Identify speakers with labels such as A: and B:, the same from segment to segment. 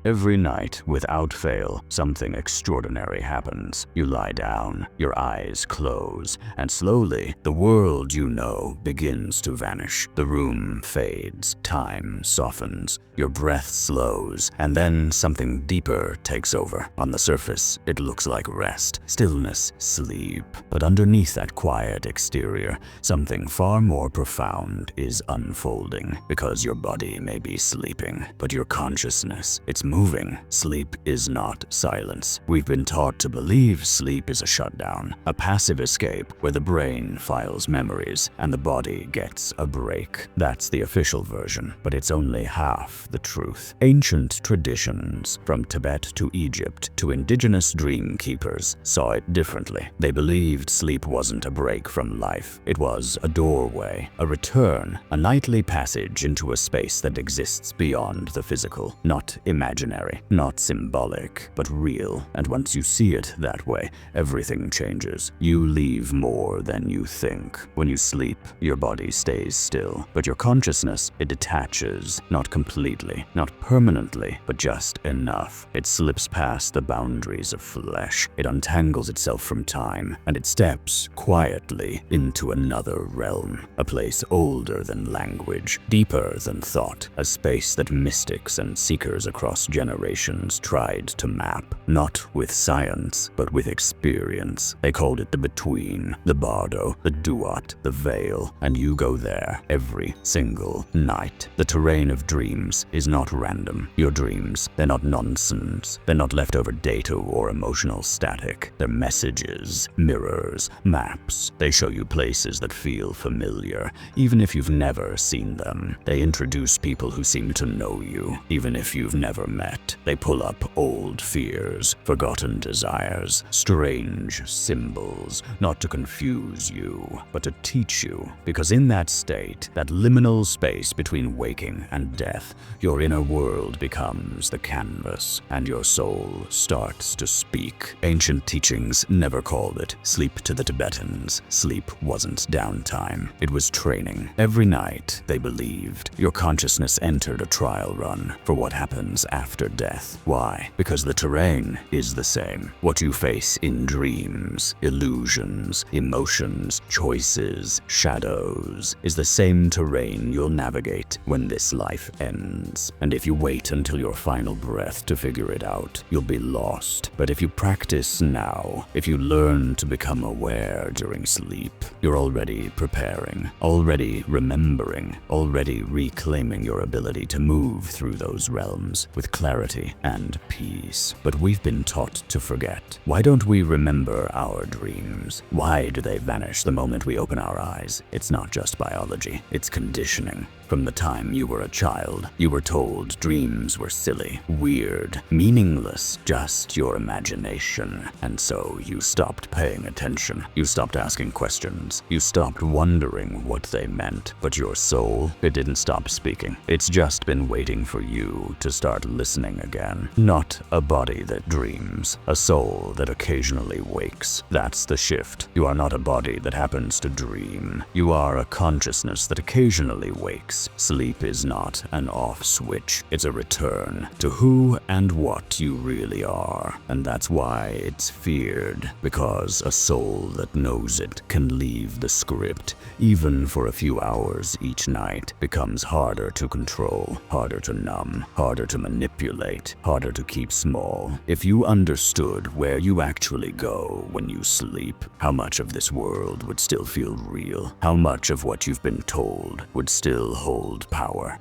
A: Every night, without fail, something extraordinary happens. You lie down, your eyes close, and slowly, the world you know begins to vanish. The room fades, time softens, your breath slows, and then something deeper takes over. On the surface, it looks like rest, stillness, sleep. But underneath that quiet exterior, something far more profound is unfolding. Because your body may be sleeping, but your consciousness, it's moving. Sleep is not silence. We've been taught to believe sleep is a shutdown, a passive escape where the brain files memories and the body gets a break. That's the official version, but it's only half the truth. Ancient traditions, from Tibet to Egypt to indigenous dream keepers, saw it differently. They believed sleep wasn't a break from life. It was a doorway, a return, a nightly passage into a space that exists beyond the physical. Not imaginary, not symbolic, but real. And once you see it that way, everything changes. You leave more than you think. When you sleep, your body stays still, but your consciousness, it detaches, not completely, not permanently, but just enough. It slips past the boundaries of flesh. It untangles itself from time, and it steps quietly into another realm, a place older than language, deeper than thought, a space that mystics and seekers across generations tried to map, not with science, but with experience. They called it the between, the bardo, the duat, the veil, and you go there every single night. The terrain of dreams is not random. Your dreams, they're not nonsense. They're not leftover data or emotional static. They're messages, mirrors, maps. They show you places that feel familiar, even if you've never seen them. They introduce people who seem to know you, even if you've never met. They pull up old fears, forgotten desires, strange symbols, not to confuse you, but to teach you. Because in that state, that liminal space between waking and death, your inner world becomes the canvas, and your soul starts to speak. Ancient teachings never called it sleep to the Tibetans. Sleep wasn't downtime. It was training. Every night, they believed, your consciousness entered a trial run for what happens after death. Why? Because the terrain is the same. What you face in dreams, illusions, emotions, choices, shadows, is the same terrain you'll navigate when this life ends. And if you wait until your final breath to figure it out, you'll be lost. But if you practice now, if you learn to become aware during sleep, you're already preparing, already remembering, already reclaiming your ability to move through those realms with clarity and peace. But we've been taught to forget. Why don't we remember our dreams? Why do they vanish the moment we open our eyes? It's not just biology, it's conditioning. From the time you were a child, you were told dreams were silly, weird, meaningless, just your imagination. And so you stopped paying attention. You stopped asking questions. You stopped wondering what they meant. But your soul, it didn't stop speaking. It's just been waiting for you to start listening again. Not a body that dreams, a soul that occasionally wakes. That's the shift. You are not a body that happens to dream. You are a consciousness that occasionally wakes. Sleep is not an off switch. It's a return to who and what you really are. And that's why it's feared, because a soul that knows it can leave the script, even for a few hours each night, becomes harder to control, harder to numb, harder to manipulate, harder to keep small. If you understood where you actually go when you sleep, how much of this world would still feel real, how much of what you've been told would still hold power.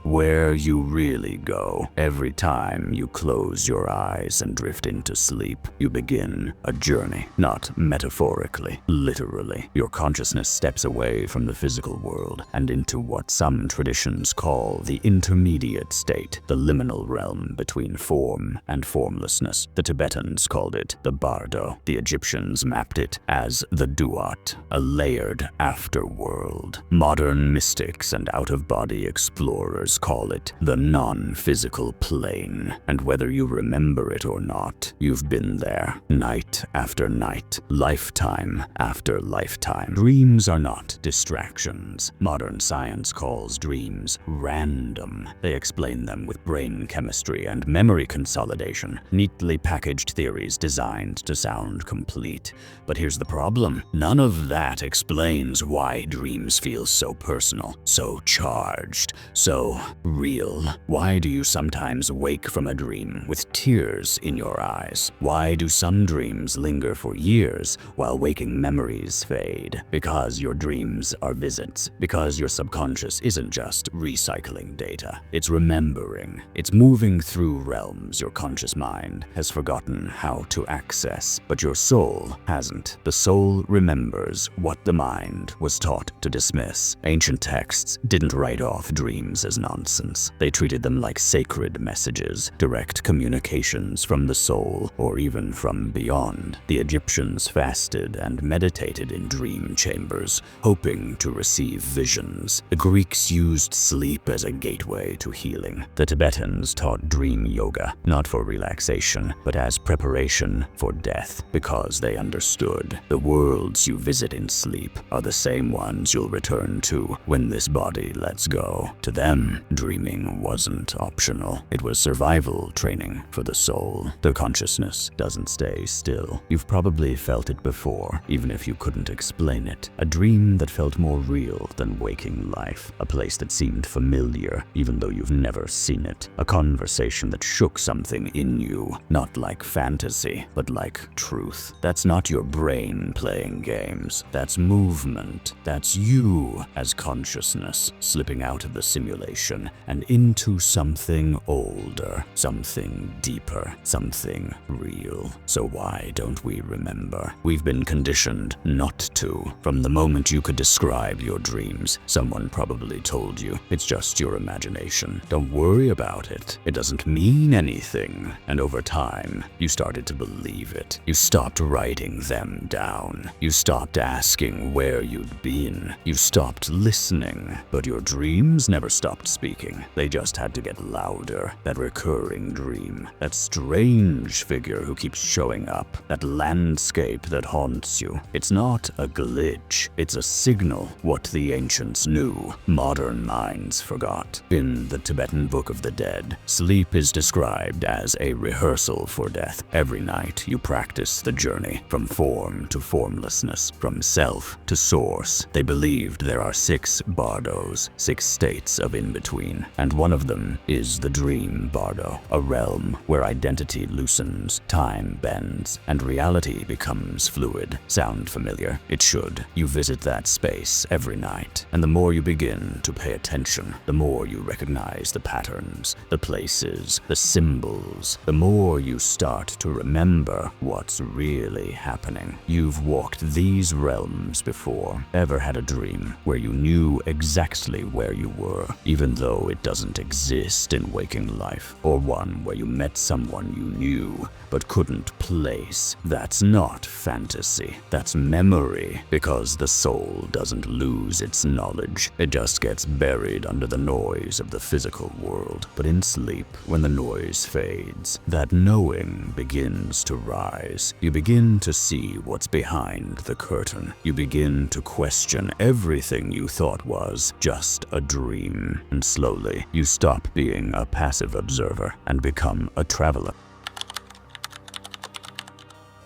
A: Where you really go. Every time you close your eyes and drift into sleep, you begin a journey, not metaphorically, literally. Your consciousness steps away from the physical world and into what some traditions call the intermediate state, the liminal realm between form and formlessness. The Tibetans called it the bardo. The Egyptians mapped it as the duat, a layered afterworld. Modern mystics and out-of-body explorers Others call it the non-physical plane, and whether you remember it or not, you've been there, night after night, lifetime after lifetime. Dreams are not distractions. Modern science calls dreams random. They explain them with brain chemistry and memory consolidation, neatly packaged theories designed to sound complete. But here's the problem. None of that explains why dreams feel so personal, so charged, so real. Why do you sometimes wake from a dream with tears in your eyes? Why do some dreams linger for years while waking memories fade? Because your dreams are visits. Because your subconscious isn't just recycling data. It's remembering. It's moving through realms your conscious mind has forgotten how to access. But your soul hasn't. The soul remembers what the mind was taught to dismiss. Ancient texts didn't write off dreams as nonsense. They treated them like sacred messages, direct communications from the soul or even from beyond. The Egyptians fasted and meditated in dream chambers, hoping to receive visions. The Greeks used sleep as a gateway to healing. The Tibetans taught dream yoga, not for relaxation, but as preparation for death, because they understood the worlds you visit in sleep are the same ones you'll return to when this body lets go. To them, dreaming wasn't optional. It was survival training for the soul. The consciousness doesn't stay still. You've probably felt it before, even if you couldn't explain it. A dream that felt more real than waking life. A place that seemed familiar, even though you've never seen it. A conversation that shook something in you, not like fantasy, but like truth. That's not your brain playing games. That's movement. That's you as consciousness, slipping out of the simulation and into something older, something deeper, something real. So why don't we remember? We've been conditioned not to. From the moment you could describe your dreams, someone probably told you it's just your imagination. Don't worry about it. It doesn't mean anything. And over time, you started to believe it. You stopped writing them down. You stopped asking where you'd been. You stopped listening. But your dreams never stopped speaking. They just had to get louder. That recurring dream. That strange figure who keeps showing up. That landscape that haunts you. It's not a glitch. It's a signal. What the ancients knew, modern minds forgot. In the Tibetan Book of the Dead, sleep is described as a rehearsal for death. Every night, you practice the journey from form to formlessness, from self to source. They believed there are 6 bardos, 6 states of in-between, and one of them is the dream bardo, a realm where identity loosens, time bends, and reality becomes fluid. Sound familiar? It should. You visit that space every night, and the more you begin to pay attention, the more you recognize the patterns, the places, the symbols, the more you start to remember what's really happening. You've walked these realms before. Ever had a dream where you knew exactly where you were, even though it doesn't exist in waking life? Or one where you met someone you knew but couldn't place? That's not fantasy. That's memory, because the soul doesn't lose its knowledge. It just gets buried under the noise of the physical world. But in sleep, when the noise fades, that knowing begins to rise. You begin to see what's behind the curtain. You begin to question everything you thought was just a dream. And slowly, you stop being a passive observer and become a traveler.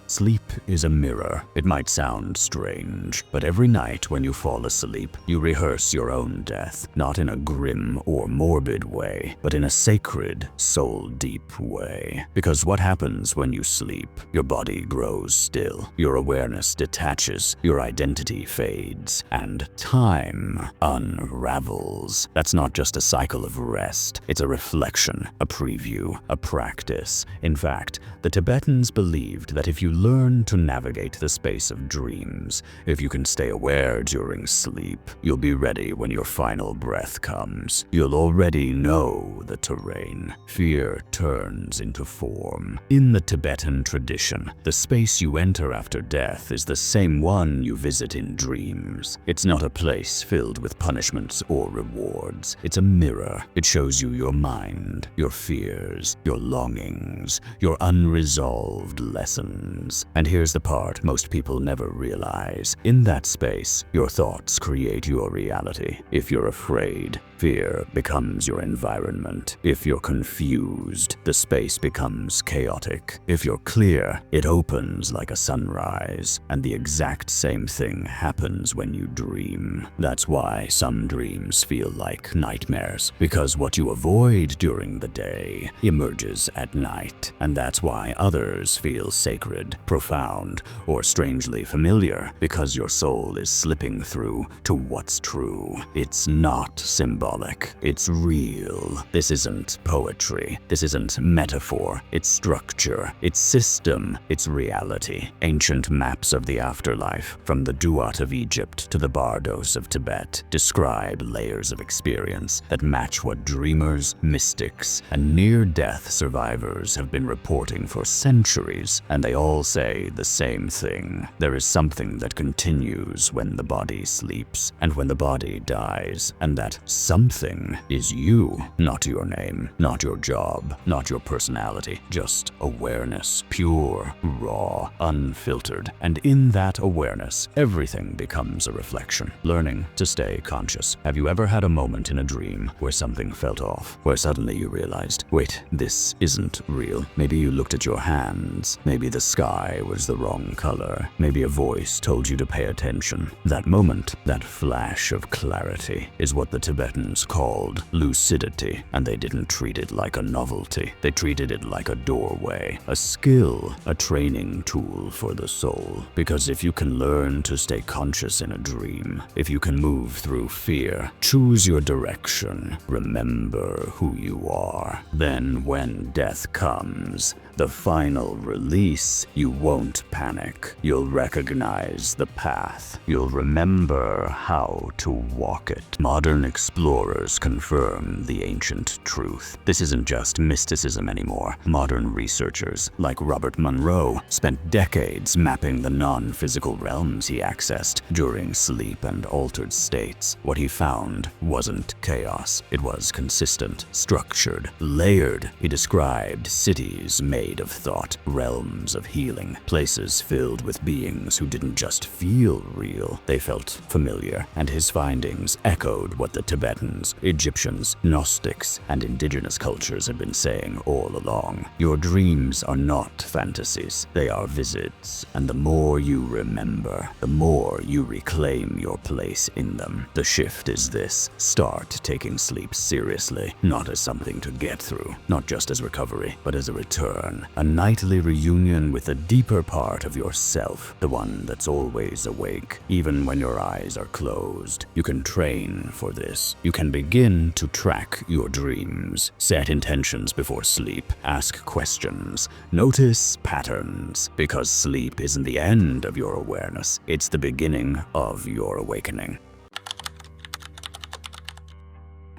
A: Sleep is a mirror. It might sound strange, but every night when you fall asleep, you rehearse your own death, not in a grim or morbid way, but in a sacred, soul-deep way. Because what happens when you sleep? Your body grows still, your awareness detaches, your identity fades, and time unravels. That's not just a cycle of rest. It's a reflection, a preview, a practice. In fact, the Tibetans believed that if you learn to navigate the space of dreams. If you can stay aware during sleep, you'll be ready when your final breath comes. You'll already know the terrain. Fear turns into form. In the Tibetan tradition, the space you enter after death is the same one you visit in dreams. It's not a place filled with punishments or rewards. It's a mirror. It shows you your mind, your fears, your longings, your unresolved lessons. And here's the part most people never realize. In that space, your thoughts create your reality. If you're afraid, fear becomes your environment. If you're confused, the space becomes chaotic. If you're clear, it opens like a sunrise. And the exact same thing happens when you dream. That's why some dreams feel like nightmares, because what you avoid during the day emerges at night. And that's why others feel sacred, profound, or strangely familiar, because your soul is slipping through to what's true. It's not symbolic. It's real. This isn't poetry. This isn't metaphor. It's structure. It's system. It's reality. Ancient maps of the afterlife, from the Duat of Egypt to the Bardos of Tibet, describe layers of experience that match what dreamers, mystics, and near-death survivors have been reporting for centuries, and they all say the same thing. There is something that continues when the body sleeps and when the body dies, and that something is you, not your name, not your job, not your personality, just awareness, pure, raw, unfiltered. And in that awareness, everything becomes a reflection. Learning to stay conscious. Have you ever had a moment in a dream where something felt off, where suddenly you realized, wait, this isn't real? Maybe you looked at your hands. Maybe the sky was the wrong color. Maybe a voice told you to pay attention. That moment, that flash of clarity, is what the Tibetans called lucidity, and they didn't treat it like a novelty. They treated it like a doorway, a skill, a training tool for the soul. Because if you can learn to stay conscious in a dream, if you can move through fear, choose your direction, remember who you are, then when death comes, the final release, you won't panic. You'll recognize the path. You'll remember how to walk it. Modern explorers confirm the ancient truth. This isn't just mysticism anymore. Modern researchers, like Robert Monroe, spent decades mapping the non-physical realms he accessed during sleep and altered states. What he found wasn't chaos. It was consistent, structured, layered. He described cities made of thought, realms of healing, places filled with beings who didn't just feel real, they felt familiar, and his findings echoed what the Tibetans, Egyptians, Gnostics, and indigenous cultures had been saying all along. Your dreams are not fantasies, they are visits, and the more you remember, the more you reclaim your place in them. The shift is this: start taking sleep seriously, not as something to get through, not just as recovery, but as a return. A nightly reunion with a deeper part of yourself, the one that's always awake, even when your eyes are closed. You can train for this. You can begin to track your dreams, set intentions before sleep, ask questions, notice patterns, because sleep isn't the end of your awareness, it's the beginning of your awakening.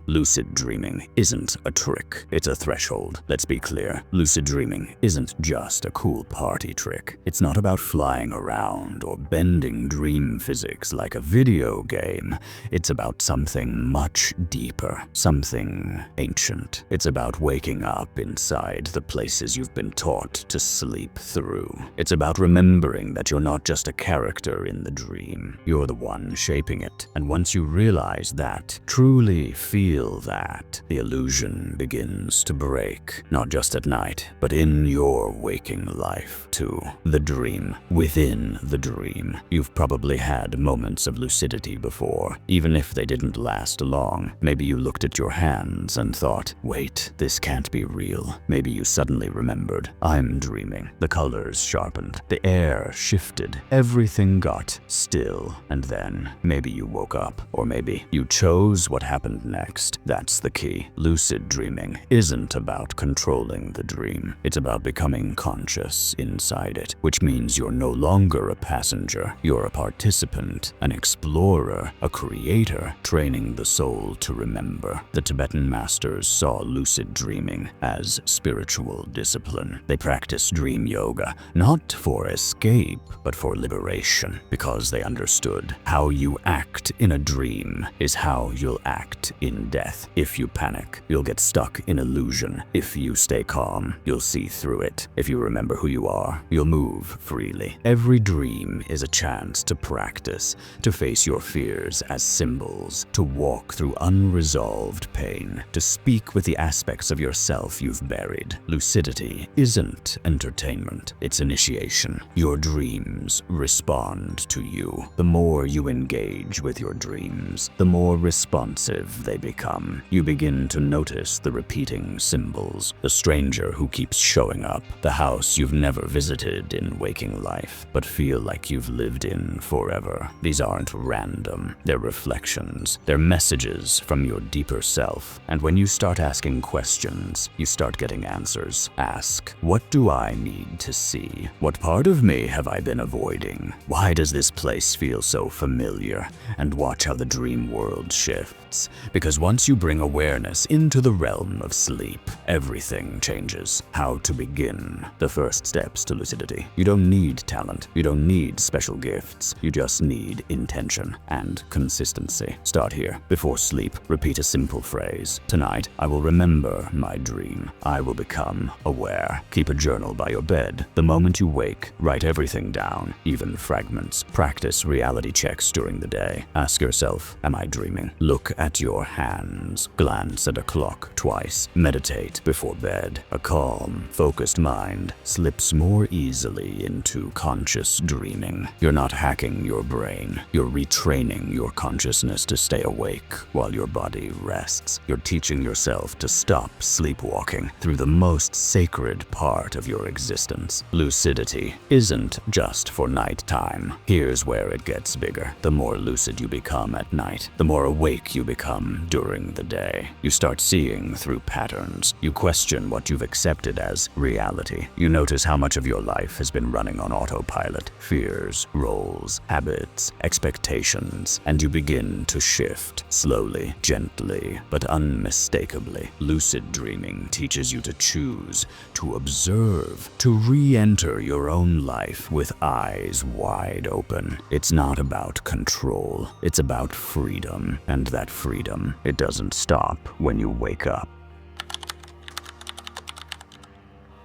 A: Lucid dreaming isn't a trick, it's a threshold. Let's be clear, lucid dreaming isn't just a cool party trick. It's not about flying around or bending dream physics like a video game. It's about something much deeper, something ancient. It's about waking up inside the places you've been taught to sleep through. It's about remembering that you're not just a character in the dream, you're the one shaping it. And once you realize that, truly feel that, the illusion begins to break, not just at night, but in your waking life too. The dream within the dream. You've probably had moments of lucidity before, even if they didn't last long. Maybe you looked at your hands and thought, wait, this can't be real. Maybe you suddenly remembered, I'm dreaming. The colors sharpened, the air shifted, everything got still, and then maybe you woke up, or maybe you chose what happened next. honest. That's the key. Lucid dreaming isn't about controlling the dream. It's about becoming conscious inside it, which means you're no longer a passenger. You're a participant, an explorer, a creator, training the soul to remember. The Tibetan masters saw lucid dreaming as spiritual discipline. They practiced dream yoga, not for escape, but for liberation, because they understood how you act in a dream is how you'll act in death. If you panic, you'll get stuck in illusion. If you stay calm, you'll see through it. If you remember who you are, you'll move freely. Every dream is a chance to practice, to face your fears as symbols, to walk through unresolved pain, to speak with the aspects of yourself you've buried. Lucidity isn't entertainment, it's initiation. Your dreams respond to you. The more you engage with your dreams, the more responsive they become. You begin to notice the repeating symbols, the stranger who keeps showing up, the house you've never visited in waking life, but feel like you've lived in forever. These aren't random, they're reflections, they're messages from your deeper self. And when you start asking questions, you start getting answers. Ask, what do I need to see? What part of me have I been avoiding? Why does this place feel so familiar? And watch how the dream world shifts. Because once you bring awareness into the realm of sleep, everything changes. How to begin. The first steps to lucidity. You don't need talent. You don't need special gifts. You just need intention and consistency. Start here. Before sleep, repeat a simple phrase. Tonight, I will remember my dream. I will become aware. Keep a journal by your bed. The moment you wake, write everything down, even fragments. Practice reality checks during the day. Ask yourself, am I dreaming? Look at your hands. Glance at a clock twice. Meditate before bed. A calm, focused mind slips more easily into conscious dreaming. You're not hacking your brain. You're retraining your consciousness to stay awake while your body rests. You're teaching yourself to stop sleepwalking through the most sacred part of your existence. Lucidity isn't just for nighttime. Here's where it gets bigger. The more lucid you become at night, the more awake you become during the day. You start seeing through patterns. You question what you've accepted as reality. You notice how much of your life has been running on autopilot. Fears, roles, habits, expectations, and you begin to shift slowly, gently, but unmistakably. Lucid dreaming teaches you to choose, to observe, to re-enter your own life with eyes wide open. It's not about control, it's about freedom, and that freedom, it doesn't stop when you wake up.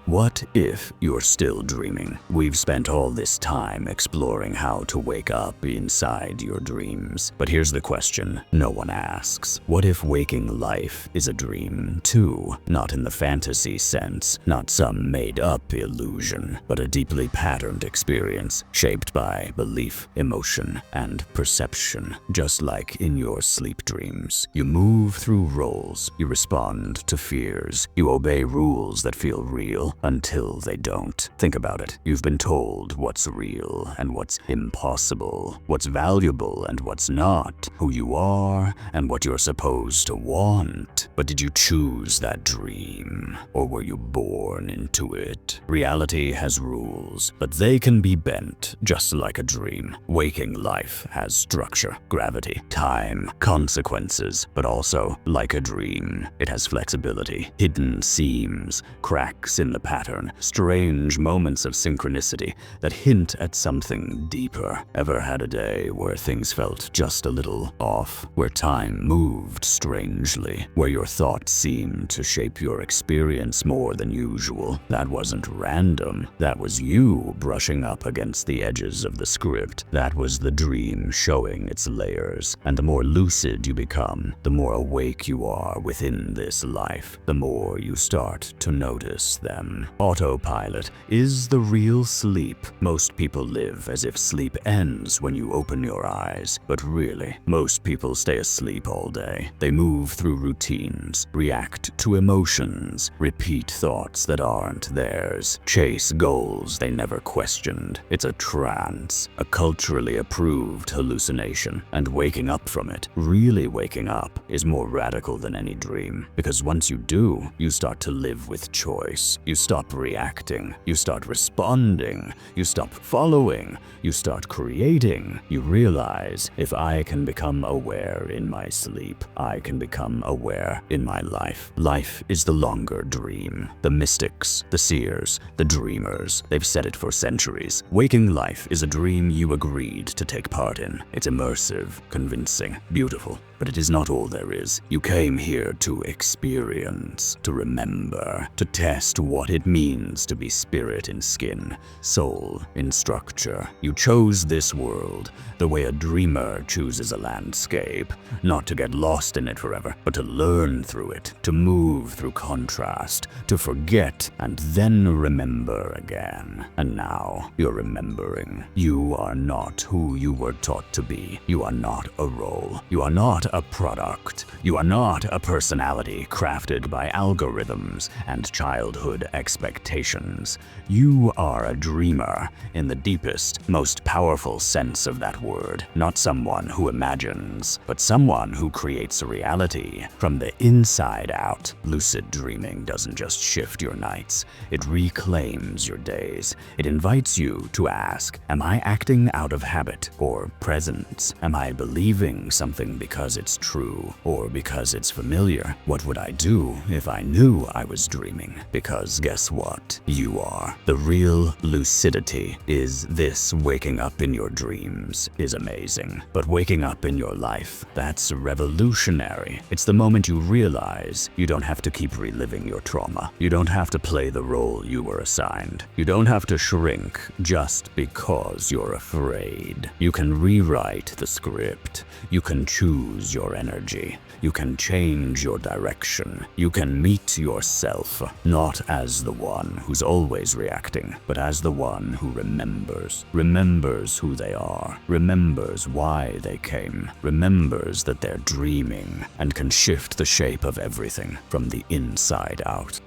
A: What if you're still dreaming? We've spent all this time exploring how to wake up inside your dreams. But here's the question no one asks. What if waking life is a dream too? Not in the fantasy sense, not some made-up illusion, but a deeply patterned experience shaped by belief, emotion, and perception. Just like in your sleep dreams, you move through roles, you respond to fears, you obey rules that feel real, until they don't. Think about it. You've been told what's real and what's impossible, what's valuable and what's not, who you are and what you're supposed to want. But did you choose that dream, or were you born into it? Reality has rules, but they can be bent just like a dream. Waking life has structure, gravity, time, consequences, but also, like a dream, it has flexibility, hidden seams, cracks in the pattern, strange moments of synchronicity that hint at something deeper. Ever had a day where things felt just a little off, where time moved strangely, where your thoughts seemed to shape your experience more than usual? That wasn't random. That was you brushing up against the edges of the script. That was the dream showing its layers. And the more lucid you become, the more awake you are within this life, the more you start to notice them. awaken. Autopilot is the real sleep. Most people live as if sleep ends when you open your eyes, but really, most people stay asleep all day. They move through routines, react to emotions, repeat thoughts that aren't theirs, chase goals they never questioned. It's a trance, a culturally approved hallucination, and waking up from it, really waking up, is more radical than any dream. Because once you do, you start to live with choice. You stop reacting, you start responding, you stop following, you start creating. You realize, if I can become aware in my sleep, I can become aware in my life. Life is the longer dream. The mystics, the seers, the dreamers, they've said it for centuries. Waking life is a dream you agreed to take part in. It's immersive, convincing, beautiful, but it is not all there is. You came here to experience, to remember, to test what it means to be spirit in skin, soul in structure. You chose this world the way a dreamer chooses a landscape, not to get lost in it forever, but to learn through it, to move through contrast, to forget and then remember again. And now you're remembering. You are not who you were taught to be. You are not a role. You are not a product. You are not a personality crafted by algorithms and childhood expectations. You are a dreamer in the deepest, most powerful sense of that word. Not someone who imagines, but someone who creates a reality from the inside out. Lucid dreaming doesn't just shift your nights, it reclaims your days. It invites you to ask, am I acting out of habit or presence? Am I believing something because it's true or because it's familiar? What would I do if I knew I was dreaming? Because guess what? You are. The real lucidity is this: waking up in your dreams is amazing, but waking up in your life, that's revolutionary. It's the moment you realize you don't have to keep reliving your trauma. You don't have to play the role you were assigned. You don't have to shrink just because you're afraid. You can rewrite the script. You can choose your energy. You can change your direction. You can meet yourself, not as the one who's always reacting, but as the one who remembers who they are, remembers why they came, remembers that they're dreaming, and can shift the shape of everything from the inside out.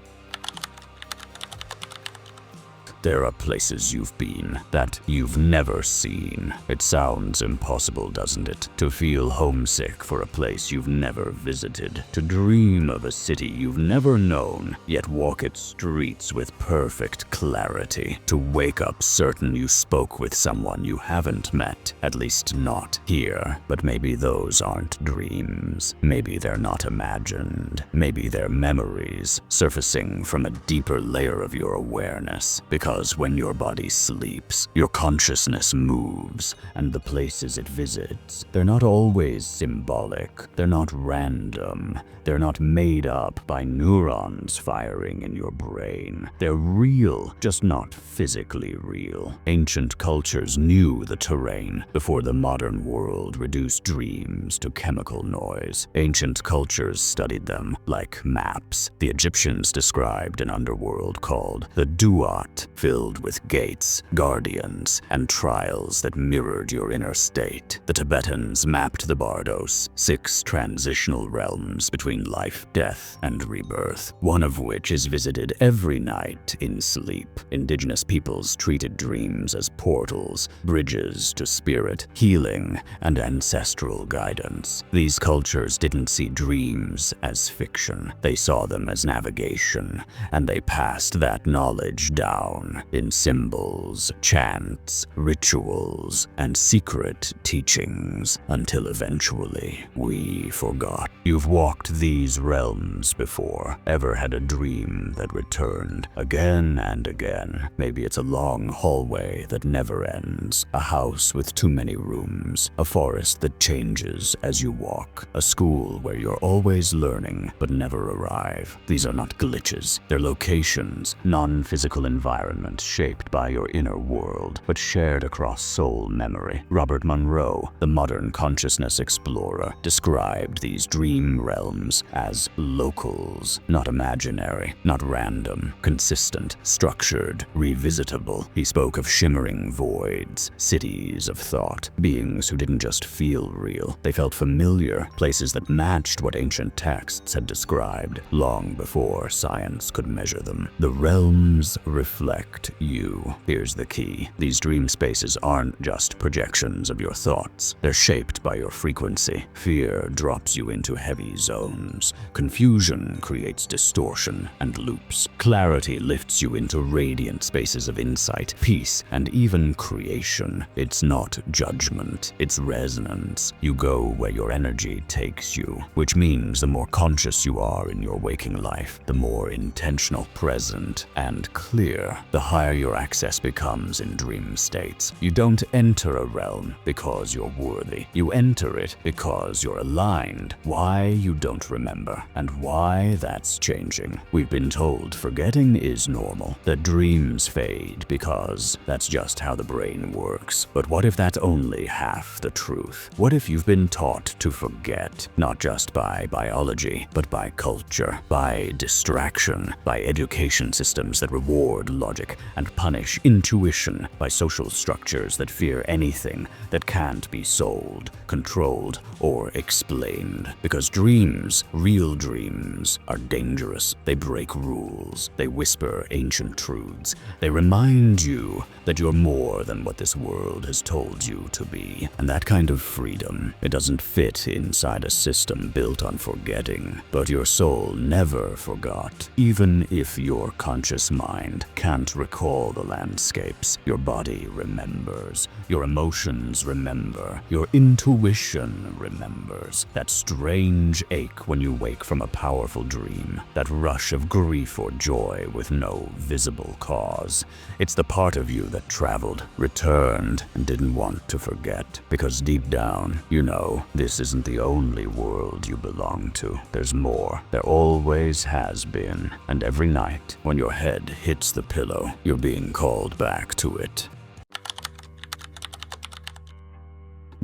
A: There are places you've been that you've never seen. It sounds impossible, doesn't it? To feel homesick for a place you've never visited, to dream of a city you've never known, yet walk its streets with perfect clarity, to wake up certain you spoke with someone you haven't met, at least not here. But maybe those aren't dreams. Maybe they're not imagined. Maybe they're memories surfacing from a deeper layer of your awareness. Because when your body sleeps, your consciousness moves, and the places it visits, they're not always symbolic, they're not random, they're not made up by neurons firing in your brain. They're real, just not physically real. Ancient cultures knew the terrain before the modern world reduced dreams to chemical noise. Ancient cultures studied them like maps. The Egyptians described an underworld called the Duat, filled with gates, guardians, and trials that mirrored your inner state. The Tibetans mapped the Bardos, 6 transitional realms between life, death, and rebirth, one of which is visited every night in sleep. Indigenous peoples treated dreams as portals, bridges to spirit, healing, and ancestral guidance. These cultures didn't see dreams as fiction. They saw them as navigation, and they passed that knowledge down in symbols, chants, rituals, and secret teachings, until eventually we forgot. You've walked these realms before, ever had a dream that returned again and again. Maybe it's a long hallway that never ends, a house with too many rooms, a forest that changes as you walk, a school where you're always learning but never arrive. These are not glitches, they're locations, non-physical environments environment shaped by your inner world, but shared across soul memory. Robert Monroe, the modern consciousness explorer, described these dream realms as locals, not imaginary, not random, consistent, structured, revisitable. He spoke of shimmering voids, cities of thought, beings who didn't just feel real, they felt familiar, places that matched what ancient texts had described long before science could measure them. The realms reflect you. Here's the key. These dream spaces aren't just projections of your thoughts. They're shaped by your frequency. Fear drops you into heavy zones. Confusion creates distortion and loops. Clarity lifts you into radiant spaces of insight, peace, and even creation. It's not judgment, it's resonance. You go where your energy takes you, which means the more conscious you are in your waking life, the more intentional, present, and clear, the higher your access becomes in dream states. You don't enter a realm because you're worthy. You enter it because you're aligned. Why, you don't remember, and why, that's changing. We've been told forgetting is normal, that dreams fade because that's just how the brain works. But what if that's only half the truth? What if you've been taught to forget, not just by biology, but by culture, by distraction, by education systems that reward logic and punish intuition, by social structures that fear anything that can't be sold, controlled, or explained? Because dreams, real dreams, are dangerous. They break rules. They whisper ancient truths. They remind you that you're more than what this world has told you to be. And that kind of freedom, it doesn't fit inside a system built on forgetting. But your soul never forgot. Even if your conscious mind can't recall the landscapes, your body remembers. Your emotions remember. Your intuition remembers. That strange ache when you wake from a powerful dream. That rush of grief or joy with no visible cause. It's the part of you that traveled, returned, and didn't want to forget. Because deep down, you know, this isn't the only world you belong to. There's more. There always has been. And every night, when your head hits the pillow, you're being called back to it.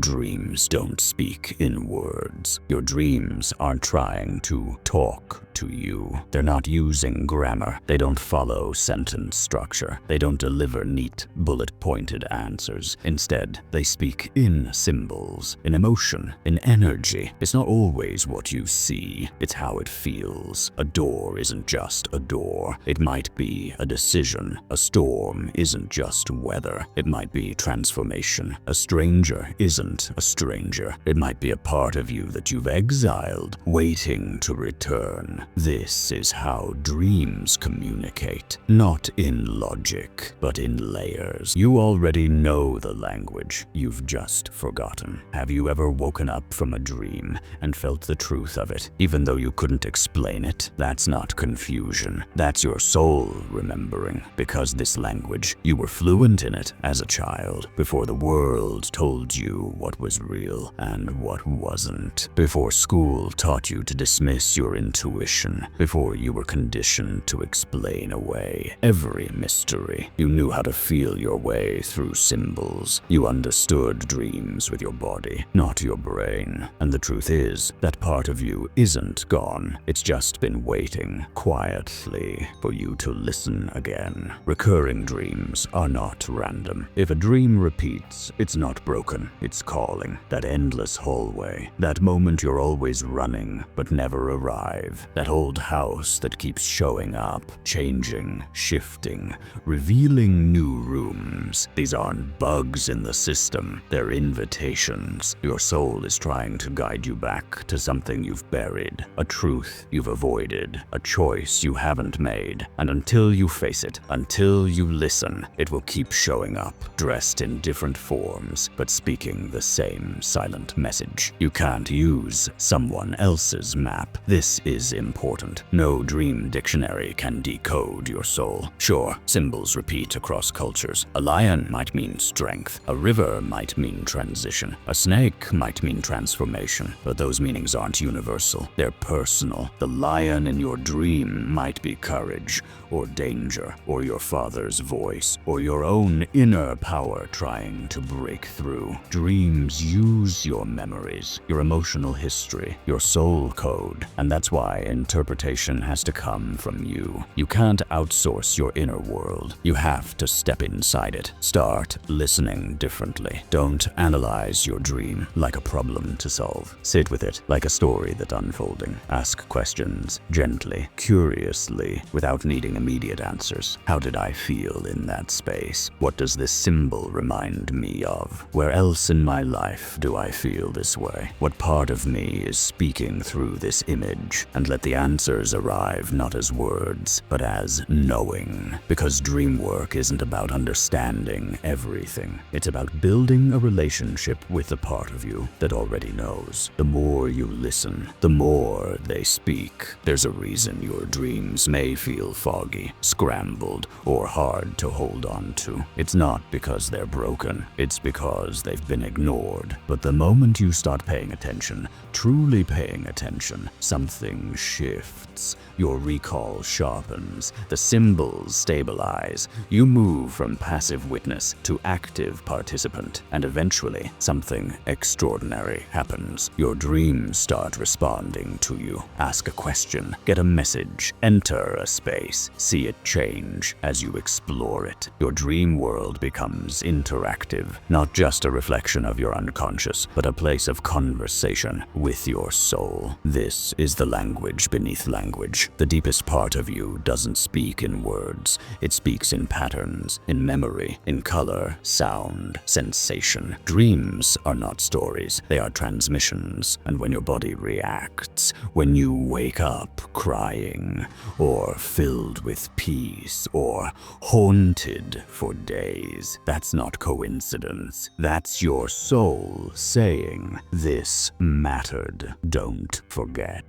A: Dreams don't speak in words. Your dreams aren't trying to talk to you. They're not using grammar. They don't follow sentence structure. They don't deliver neat, bullet-pointed answers. Instead, they speak in symbols, in emotion, in energy. It's not always what you see. It's how it feels. A door isn't just a door. It might be a decision. A storm isn't just weather. It might be transformation. A stranger isn't a stranger. It might be a part of you that you've exiled, waiting to return. This is how dreams communicate, not in logic, but in layers. You already know the language, you've just forgotten. Have you ever woken up from a dream and felt the truth of it, even though you couldn't explain it? That's not confusion. That's your soul remembering, because this language, you were fluent in it as a child, before the world told you what was real and what wasn't, before school taught you to dismiss your intuition, before you were conditioned to explain away every mystery. You knew how to feel your way through symbols. You understood dreams with your body, not your brain. And the truth is, that part of you isn't gone. It's just been waiting quietly for you to listen again. Recurring dreams are not random. If a dream repeats, it's not broken. It's calling. That endless hallway. That moment you're always running, but never arrive. That old house that keeps showing up, changing, shifting, revealing new rooms. These aren't bugs in the system, they're invitations. Your soul is trying to guide you back to something you've buried, a truth you've avoided, a choice you haven't made. And until you face it, until you listen, it will keep showing up, dressed in different forms, but speaking the same silent message. You can't use someone else's map. This is impossible. important. No dream dictionary can decode your soul. Sure, symbols repeat across cultures. A lion might mean strength. A river might mean transition. A snake might mean transformation. But those meanings aren't universal. They're personal. The lion in your dream might be courage, or danger, or your father's voice, or your own inner power trying to break through. Dreams use your memories, your emotional history, your soul code, and that's why interpretation has to come from you. You can't outsource your inner world. You have to step inside it. Start listening differently. Don't analyze your dream like a problem to solve. Sit with it like a story that's unfolding. Ask questions gently, curiously, without needing immediate answers. How did I feel in that space? What does this symbol remind me of? Where else in my life do I feel this way? What part of me is speaking through this image? And let the answers arrive not as words, but as knowing. Because dream work isn't about understanding everything. It's about building a relationship with the part of you that already knows. The more you listen, the more they speak. There's a reason your dreams may feel foggy, scrambled, or hard to hold on to. It's not because they're broken, it's because they've been ignored. But the moment you start paying attention, truly paying attention, something shifts. Your recall sharpens, the symbols stabilize. You move from passive witness to active participant, and eventually something extraordinary happens. Your dreams start responding to you. Ask a question, get a message, enter a space, see it change as you explore it. Your dream world becomes interactive, not just a reflection of your unconscious, but a place of conversation with your soul. This is the language beneath language. The deepest part of you doesn't speak in words. It speaks in patterns, in memory, in color, sound, sensation. Dreams are not stories, they are transmissions. And when your body reacts, when you wake up crying, or filled with peace, or haunted for days, that's not coincidence. That's your soul saying, "This mattered. Don't forget."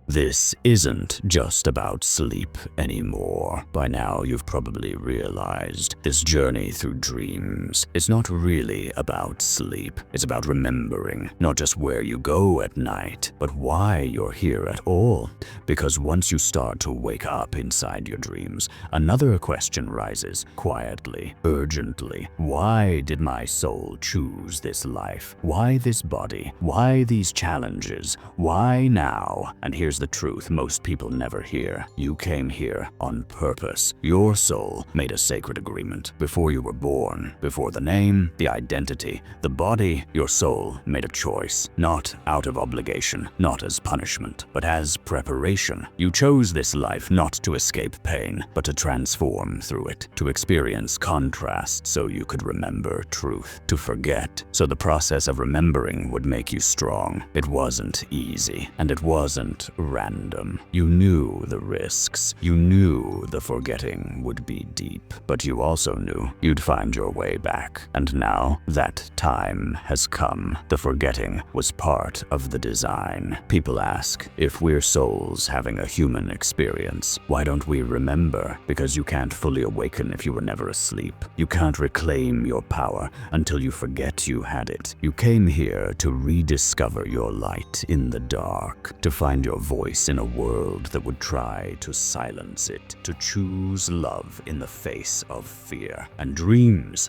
A: This isn't just about sleep anymore. By now, you've probably realized this journey through dreams is not really about sleep. It's about remembering, not just where you go at night, but why you're here at all. Because once you start to wake up inside your dreams, another question rises quietly, urgently. Why did my soul choose this life? Why this body? Why these challenges? Why now? And here's the truth most people never hear. You came here on purpose. Your soul made a sacred agreement before you were born. Before the name, the identity, the body, your soul made a choice. Not out of obligation, not as punishment, but as preparation. You chose this life not to escape pain, but to transform through it. To experience contrast so you could remember truth. To forget so the process of remembering would make you strong. It wasn't easy, and it wasn't random. You knew the risks. You knew the forgetting would be deep. But you also knew you'd find your way back. And now that time has come. The forgetting was part of the design. People ask, if we're souls having a human experience, why don't we remember? Because you can't fully awaken if you were never asleep. You can't reclaim your power until you forget you had it. You came here to rediscover your light in the dark, to find your voice in a world that would try to silence it, to choose love in the face of fear. And dreams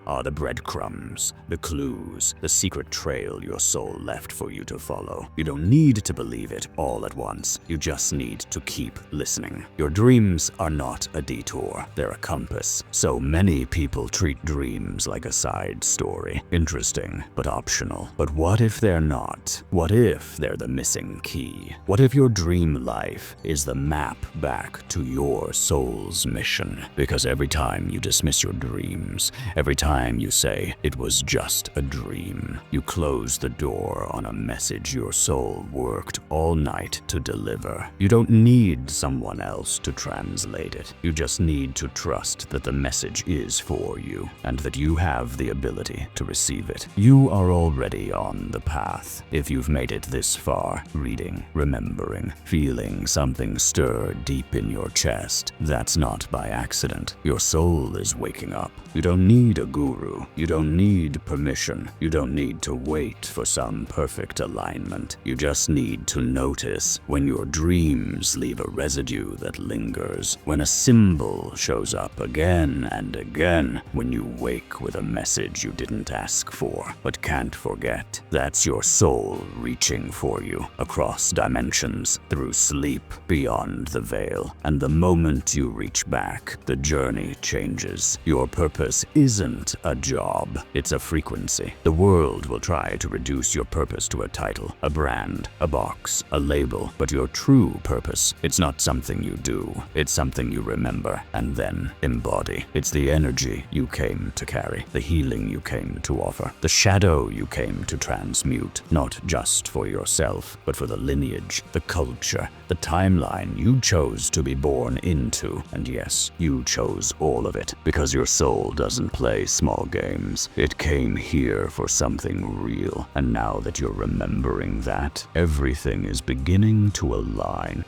A: are the breadcrumbs, the clues, the secret trail your soul left for you to follow. You don't need to believe it all at once. You just need to keep listening. Your dreams are not a detour, they're a compass. So many people treat dreams like a side story. Interesting, but optional. But what if they're not? What if they're the missing key? key? What if your dream life is the map back to your soul's mission? Because every time you dismiss your dreams, every time you say it was just a dream, you close the door on a message your soul worked all night to deliver. You don't need someone else to translate it. You just need to trust that the message is for you and that you have the ability to receive it. You are already on the path. If you've made it this far, reading, remembering, feeling something stir deep in your chest, that's not by accident. Your soul is waking up. You don't need a guru. You don't need permission. You don't need to wait for some perfect alignment. You just need to notice when your dreams leave a residue that lingers, when a symbol shows up again and again, when you wake with a message you didn't ask for but can't forget. That's your soul reaching for you across dimensions, through sleep, beyond the veil. And the moment you reach back, the journey changes. Your purpose isn't a job, it's a frequency. The world will try to reduce your purpose to a title, a brand, a box, a label, but your true purpose, it's not something you do, it's something you remember and then embody. It's the energy you came to carry, the healing you came to offer, the shadow you came to transmute, not just for yourself, but for the lineage, the culture, the timeline you chose to be born into. And yes, you chose all of it, because your soul doesn't play small games. It came here for something real, and now that you're remembering that, everything is beginning to align.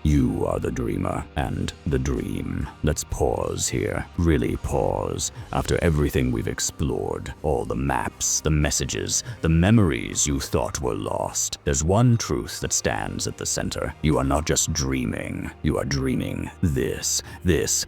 A: You are the dreamer and the dream. Let's pause here. Really pause. After everything we've explored, all the maps, the messages, the memories you thought were lost, there's one truth that stands at the center. You are not just dreaming. You are dreaming this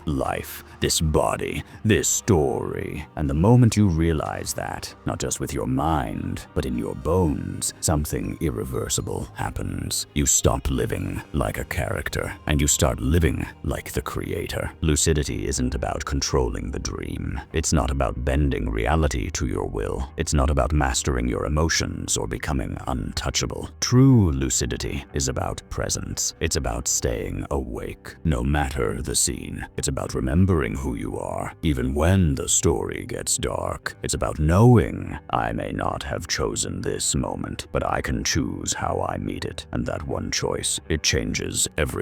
A: life, this body, this story. And the moment you realize that, not just with your mind, but in your bones, something irreversible happens. You stop living like a character, and you start living like the creator. Lucidity isn't about controlling the dream. It's not about bending reality to your will. It's not about mastering your emotions or becoming untouchable. True lucidity is about presence. It's about staying awake, no matter the scene. It's about remembering who you are, even when the story gets dark. It's about knowing, I may not have chosen this moment, but I can choose how I meet it. And that one choice, it changes everything.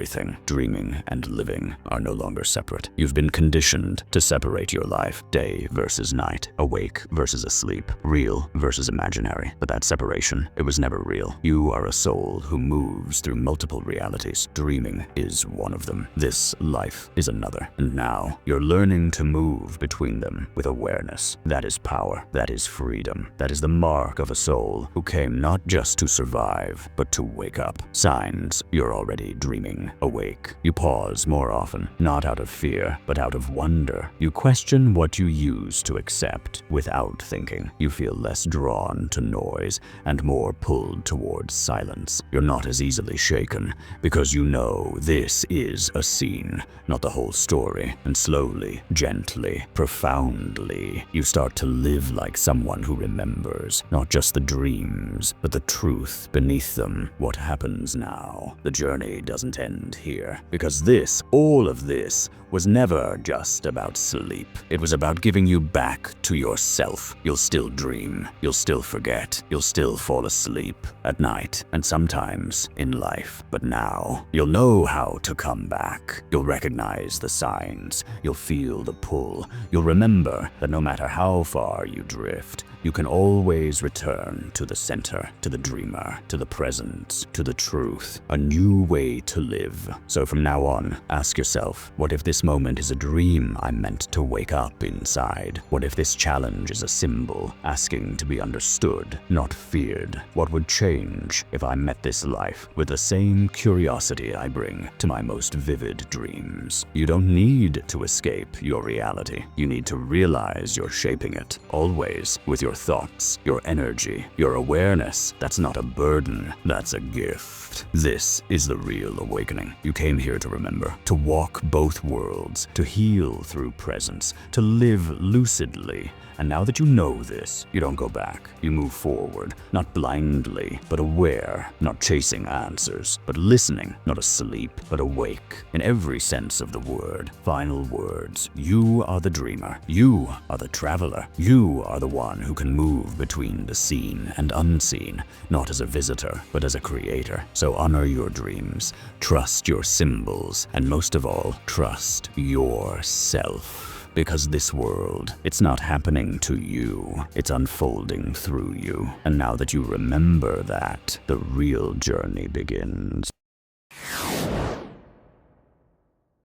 A: Dreaming and living are no longer separate. You've been conditioned to separate your life, day versus night, awake versus asleep, real versus imaginary. But that separation, it was never real. You are a soul who moves through multiple realities. Dreaming is one of them. This life is another. And now you're learning to move between them with awareness. That is power. That is freedom. That is the mark of a soul who came not just to survive, but to wake up. Signs you're already dreaming. Awake. You pause more often, not out of fear, but out of wonder. You question what you used to accept without thinking. You feel less drawn to noise and more pulled towards silence. You're not as easily shaken because you know this is a scene, not the whole story. And slowly, gently, profoundly, you start to live like someone who remembers, not just the dreams, but the truth beneath them. What happens now? The journey doesn't end here, because all of this, was never just about sleep. It was about giving you back to yourself. You'll still dream, you'll still forget, you'll still fall asleep at night, and sometimes in life. But now, you'll know how to come back. You'll recognize the signs, you'll feel the pull, you'll remember that no matter how far you drift, you can always return to the center, to the dreamer, to the presence, to the truth, a new way to live. So from now on, ask yourself, what if this moment is a dream I'm meant to wake up inside? What if this challenge is a symbol asking to be understood, not feared? What would change if I met this life with the same curiosity I bring to my most vivid dreams? You don't need to escape your reality. You need to realize you're shaping it, always with your your thoughts, your energy, your awareness. That's not a burden, that's a gift. This is the real awakening. You came here to remember, to walk both worlds, to heal through presence, to live lucidly. And now that you know this, you don't go back. You move forward, not blindly, but aware, not chasing answers, but listening, not asleep, but awake. In every sense of the word. Final words. You are the dreamer. You are the traveler. You are the one who can move between the seen and unseen, not as a visitor, but as a creator. So honor your dreams, trust your symbols, and most of all, trust yourself. Because this world, it's not happening to you, it's unfolding through you. And now that you remember that, the real journey begins.